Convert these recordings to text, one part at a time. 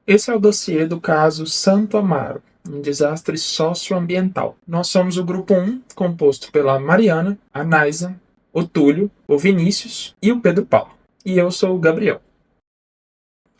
Esse é o dossiê do caso Santo Amaro, um desastre socioambiental. Nós somos o grupo 1, composto pela Mariana, a Naisa, o Túlio, o Vinícius e o Pedro Paulo. E eu sou o Gabriel.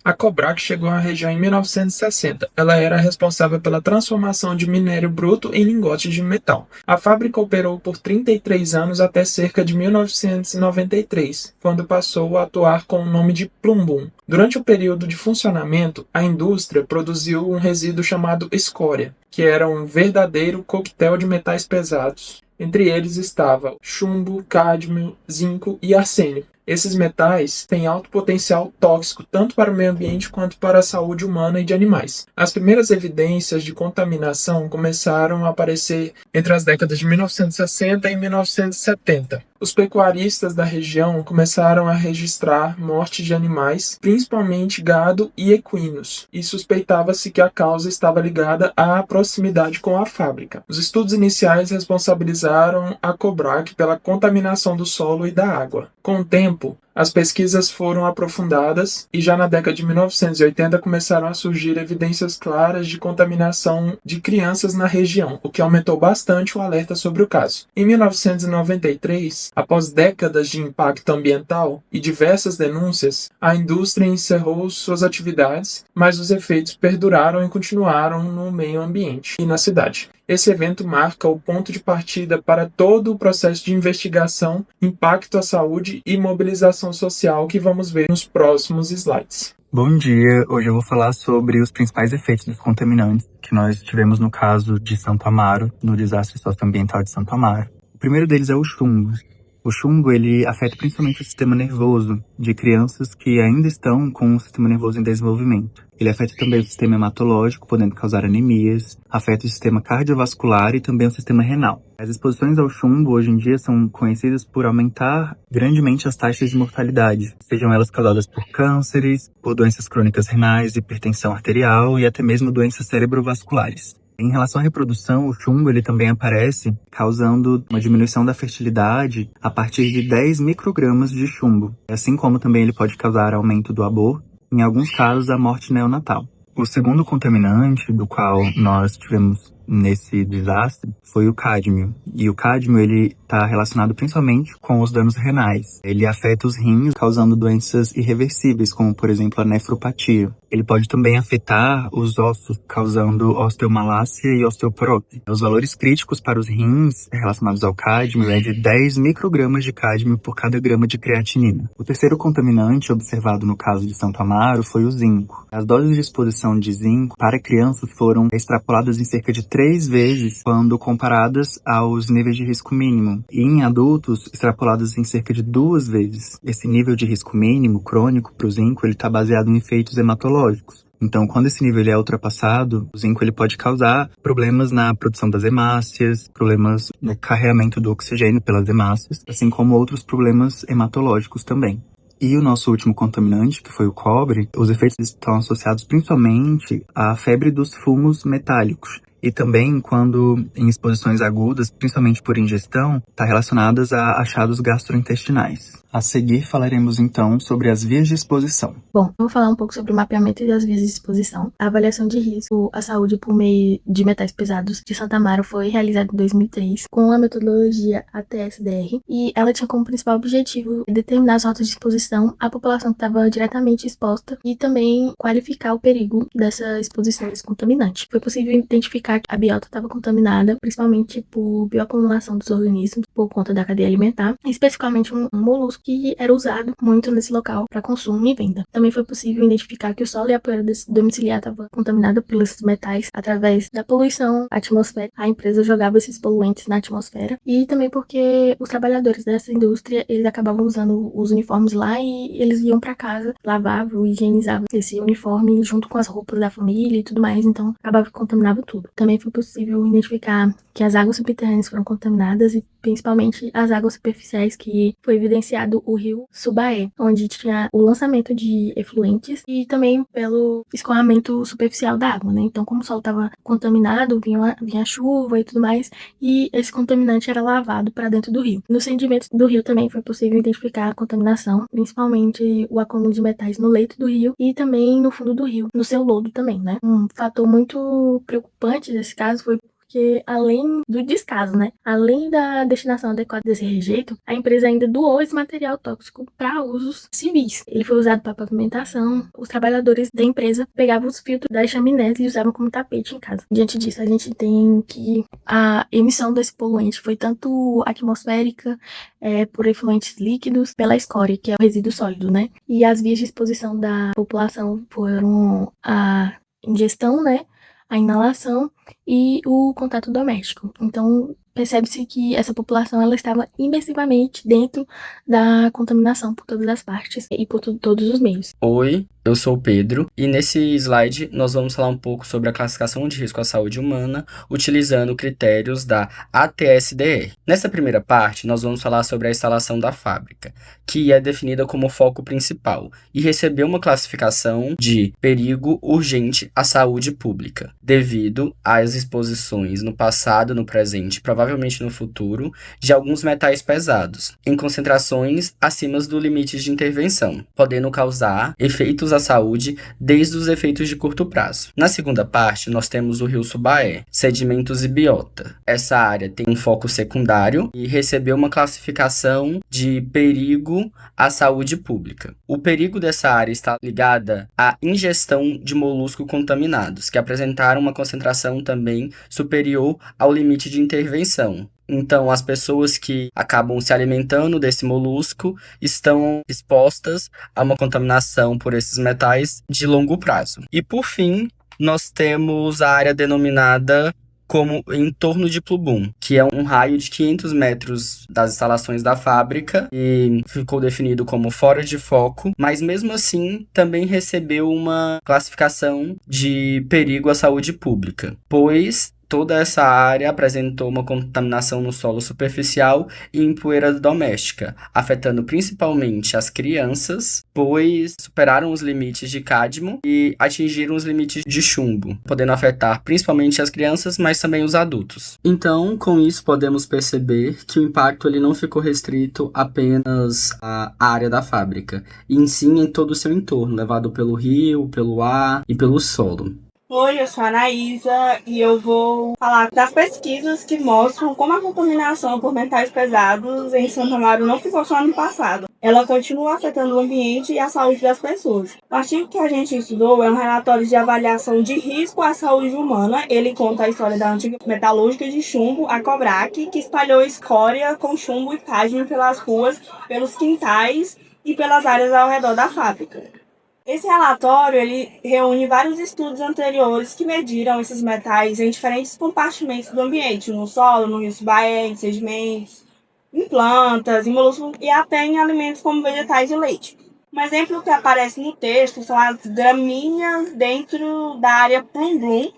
A Cobrac chegou à região em 1960. Ela era responsável pela transformação de minério bruto em lingotes de metal. A fábrica operou por 33 anos até cerca de 1993, quando passou a atuar com o nome de Plumbum. Durante o período de funcionamento, a indústria produziu um resíduo chamado escória, que era um verdadeiro coquetel de metais pesados. Entre eles estava chumbo, cádmio, zinco e arsênio. Esses metais têm alto potencial tóxico tanto para o meio ambiente quanto para a saúde humana e de animais. As primeiras evidências de contaminação começaram a aparecer entre as décadas de 1960 e 1970. Os pecuaristas da região começaram a registrar mortes de animais, principalmente gado e equinos, e suspeitava-se que a causa estava ligada à proximidade com a fábrica. Os estudos iniciais responsabilizaram a Cobrac pela contaminação do solo e da água. Com o tempo, as pesquisas foram aprofundadas e já na década de 1980 começaram a surgir evidências claras de contaminação de crianças na região, o que aumentou bastante o alerta sobre o caso. Em 1993, após décadas de impacto ambiental e diversas denúncias, a indústria encerrou suas atividades, mas os efeitos perduraram e continuaram no meio ambiente e na cidade. Esse evento marca o ponto de partida para todo o processo de investigação, impacto à saúde e mobilização social que vamos ver nos próximos slides. Bom dia, hoje eu vou falar sobre os principais efeitos dos contaminantes que nós tivemos no caso de Santo Amaro, no desastre socioambiental de Santo Amaro. O primeiro deles é o chumbo. O chumbo, ele afeta principalmente o sistema nervoso de crianças que ainda estão com o sistema nervoso em desenvolvimento. Ele afeta também o sistema hematológico, podendo causar anemias, afeta o sistema cardiovascular e também o sistema renal. As exposições ao chumbo hoje em dia são conhecidas por aumentar grandemente as taxas de mortalidade, sejam elas causadas por cânceres, por doenças crônicas renais, hipertensão arterial e até mesmo doenças cerebrovasculares. Em relação à reprodução, o chumbo ele também aparece causando uma diminuição da fertilidade a partir de 10 microgramas de chumbo, assim como também ele pode causar aumento do aborto, em alguns casos a morte neonatal. O segundo contaminante do qual nós tivemos nesse desastre foi o cádmio. E o cádmio ele está relacionado principalmente com os danos renais. Ele afeta os rins, causando doenças irreversíveis, como por exemplo a nefropatia. Ele pode também afetar os ossos, causando osteomalácia e osteoporose. Os valores críticos para os rins relacionados ao cádmio é de 10 microgramas de cádmio por cada grama de creatinina. O terceiro contaminante observado no caso de Santo Amaro foi o zinco. As doses de exposição de zinco para crianças foram extrapoladas em cerca de 3 vezes quando comparadas aos níveis de risco mínimo, e em adultos extrapoladas em cerca de 2 vezes. Esse nível de risco mínimo crônico para o zinco está baseado em efeitos hematológicos. Então, quando esse nível é ultrapassado, o zinco ele pode causar problemas na produção das hemácias, problemas no carregamento do oxigênio pelas hemácias, assim como outros problemas hematológicos também. E o nosso último contaminante, que foi o cobre, os efeitos estão associados principalmente à febre dos fumos metálicos. E também quando em exposições agudas, principalmente por ingestão, está relacionadas a achados gastrointestinais. A seguir falaremos então sobre as vias de exposição. Bom, eu vou falar um pouco sobre o mapeamento das vias de exposição. A avaliação de risco à saúde por meio de metais pesados de Santo Amaro foi realizada em 2003 com a metodologia ATS-DR, e ela tinha como principal objetivo determinar as rotas de exposição à população que estava diretamente exposta e também qualificar o perigo dessa exposição desse contaminante. Foi possível identificar que a biota estava contaminada, principalmente por bioacumulação dos organismos por conta da cadeia alimentar, especificamente um molusco que era usado muito nesse local para consumo e venda. Também foi possível identificar que o solo e a poeira domiciliar estavam contaminados pelos metais através da poluição atmosférica. A empresa jogava esses poluentes na atmosfera, e também porque os trabalhadores dessa indústria eles acabavam usando os uniformes lá e eles iam para casa, lavavam e higienizavam esse uniforme junto com as roupas da família e tudo mais, então acabava que contaminava tudo. Também foi possível identificar que as águas subterrâneas foram contaminadas, e principalmente as águas superficiais, que foi evidenciado contaminado o rio Subaé, onde tinha o lançamento de efluentes e também pelo escoamento superficial da água, né? Então, como o solo estava contaminado, vinha chuva e tudo mais, e esse contaminante era lavado para dentro do rio. Nos sedimentos do rio também foi possível identificar a contaminação, principalmente o acúmulo de metais no leito do rio e também no fundo do rio, no seu lodo também, né? Um fator muito preocupante desse caso foi porque, além do descaso, né? Além da destinação adequada desse rejeito, a empresa ainda doou esse material tóxico para usos civis. Ele foi usado para pavimentação. Os trabalhadores da empresa pegavam os filtros das chaminés e usavam como tapete em casa. Diante disso, a gente tem que a emissão desse poluente foi tanto atmosférica, por efluentes líquidos, pela escória, que é o resíduo sólido, né? E as vias de exposição da população foram a ingestão, né? A inalação e o contato doméstico. Então, percebe-se que essa população ela estava imersivamente dentro da contaminação por todas as partes e por todos os meios. Oi, eu sou o Pedro e nesse slide nós vamos falar um pouco sobre a classificação de risco à saúde humana utilizando critérios da ATSDR. Nessa primeira parte, nós vamos falar sobre a instalação da fábrica, que é definida como foco principal e recebeu uma classificação de perigo urgente à saúde pública, devido às exposições no passado, no presente e provavelmente no futuro de alguns metais pesados, em concentrações acima do limite de intervenção, podendo causar efeitos à saúde desde os efeitos de curto prazo. Na segunda parte, nós temos o rio Subaé, sedimentos e biota. Essa área tem um foco secundário e recebeu uma classificação de perigo à saúde pública. O perigo dessa área está ligada à ingestão de moluscos contaminados, que apresentaram uma concentração também superior ao limite de intervenção. Então, as pessoas que acabam se alimentando desse molusco estão expostas a uma contaminação por esses metais de longo prazo. E, por fim, nós temos a área denominada como entorno de Plubum, que é um raio de 500 metros das instalações da fábrica e ficou definido como fora de foco, mas mesmo assim também recebeu uma classificação de perigo à saúde pública, pois toda essa área apresentou uma contaminação no solo superficial e em poeira doméstica, afetando principalmente as crianças, pois superaram os limites de cádmio e atingiram os limites de chumbo, podendo afetar principalmente as crianças, mas também os adultos. Então, com isso, podemos perceber que o impacto ele não ficou restrito apenas à área da fábrica, e sim em todo o seu entorno, levado pelo rio, pelo ar e pelo solo. Oi, eu sou a Anaísa e eu vou falar das pesquisas que mostram como a contaminação por metais pesados em Santo Amaro não ficou só no passado. Ela continua afetando o ambiente e a saúde das pessoas. O artigo que a gente estudou é um relatório de avaliação de risco à saúde humana. Ele conta a história da antiga metalúrgica de chumbo, a Cobrac, que espalhou escória com chumbo e cádmio pelas ruas, pelos quintais e pelas áreas ao redor da fábrica. Esse relatório ele reúne vários estudos anteriores que mediram esses metais em diferentes compartimentos do ambiente, no solo, no rio Subaé, em sedimentos, em plantas, em moluscos e até em alimentos como vegetais e leite. Um exemplo que aparece no texto são as gramíneas dentro da área Plum.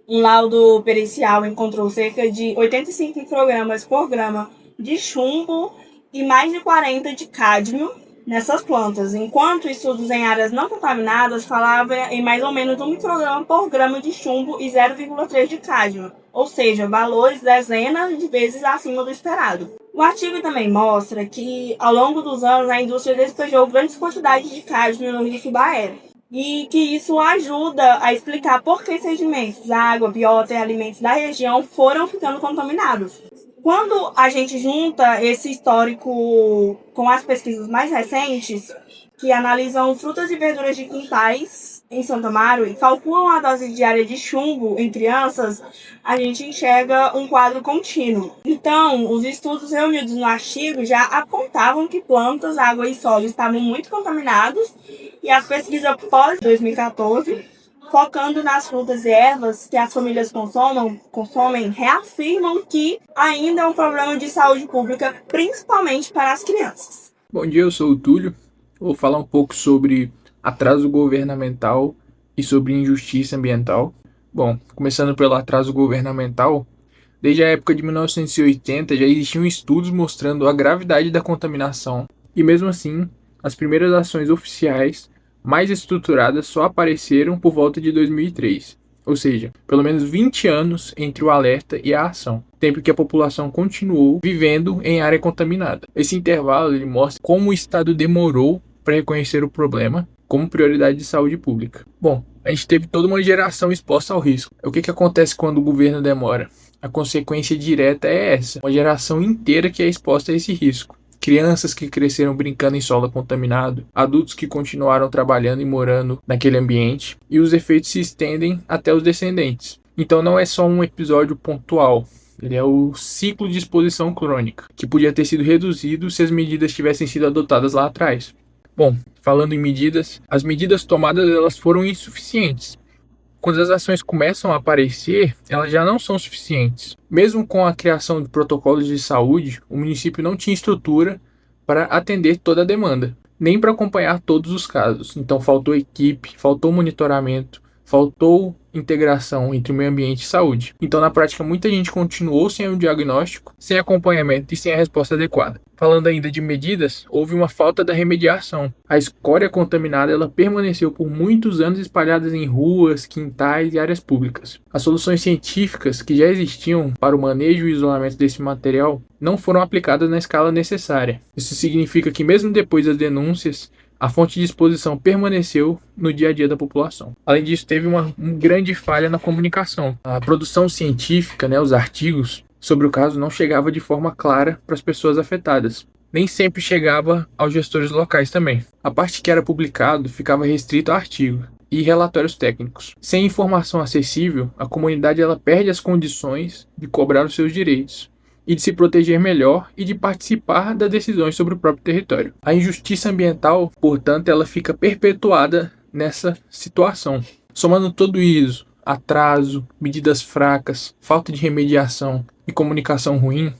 Um laudo pericial encontrou cerca de 85 microgramas por grama de chumbo e mais de 40 de cádmio nessas plantas, enquanto estudos em áreas não contaminadas falavam em mais ou menos 1 micrograma por grama de chumbo e 0,3 de cádmio, ou seja, valores dezenas de vezes acima do esperado. O artigo também mostra que, ao longo dos anos, a indústria despejou grandes quantidades de cádmio no rio Subaé, e que isso ajuda a explicar por que sedimentos, água, biota e alimentos da região foram ficando contaminados. Quando a gente junta esse histórico com as pesquisas mais recentes, que analisam frutas e verduras de quintais em Santo Amaro e calculam a dose diária de chumbo em crianças, a gente enxerga um quadro contínuo. Então, os estudos reunidos no artigo já apontavam que plantas, água e solo estavam muito contaminados, e as pesquisas pós-2014, focando nas frutas e ervas que as famílias consomem, reafirmam que ainda é um problema de saúde pública, principalmente para as crianças. Bom dia, eu sou o Túlio. Vou falar um pouco sobre atraso governamental e sobre injustiça ambiental. Bom, começando pelo atraso governamental, desde a época de 1980 já existiam estudos mostrando a gravidade da contaminação E mesmo assim, as primeiras ações oficiais mais estruturadas só apareceram por volta de 2003. Ou seja, pelo menos 20 anos entre o alerta e a ação, tempo que a população continuou vivendo em área contaminada. Esse intervalo ele mostra como o Estado demorou para reconhecer o problema como prioridade de saúde pública. Bom, a gente teve toda uma geração exposta ao risco. O que acontece quando o governo demora? A consequência direta é essa, uma geração inteira que é exposta a esse risco. Crianças que cresceram brincando em solo contaminado, adultos que continuaram trabalhando e morando naquele ambiente, e os efeitos se estendem até os descendentes. Então não é só um episódio pontual, ele é o ciclo de exposição crônica, que podia ter sido reduzido se as medidas tivessem sido adotadas lá atrás. Bom, falando em medidas, as medidas tomadas elas foram insuficientes. Quando as ações começam a aparecer, elas já não são suficientes. Mesmo com a criação de protocolos de saúde, o município não tinha estrutura para atender toda a demanda, nem para acompanhar todos os casos. Então faltou equipe, faltou monitoramento, faltou integração entre o meio ambiente e saúde. Então, na prática, muita gente continuou sem um diagnóstico, sem acompanhamento e sem a resposta adequada. Falando ainda de medidas, houve uma falta da remediação. A escória contaminada ela permaneceu por muitos anos espalhadas em ruas, quintais e áreas públicas. As soluções científicas que já existiam para o manejo e isolamento desse material não foram aplicadas na escala necessária. Isso significa que mesmo depois das denúncias, a fonte de exposição permaneceu no dia a dia da população. Além disso, teve uma grande falha na comunicação. A produção científica, os artigos sobre o caso não chegava de forma clara para as pessoas afetadas. Nem sempre chegava aos gestores locais também. A parte que era publicado ficava restrito a artigo e relatórios técnicos. Sem informação acessível, a comunidade ela perde as condições de cobrar os seus direitos e de se proteger melhor e de participar das decisões sobre o próprio território. A injustiça ambiental, portanto, ela fica perpetuada nessa situação. Somando tudo isso, atraso, medidas fracas, falta de remediação e comunicação ruim,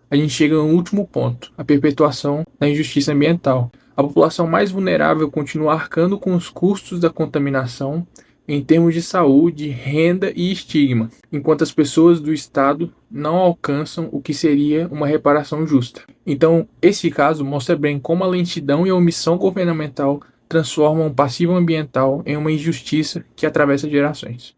a gente chega no último ponto, a perpetuação da injustiça ambiental. A população mais vulnerável continua arcando com os custos da contaminação em termos de saúde, renda e estigma, enquanto as pessoas do Estado não alcançam o que seria uma reparação justa. Então, esse caso mostra bem como a lentidão e a omissão governamental transformam o passivo ambiental em uma injustiça que atravessa gerações.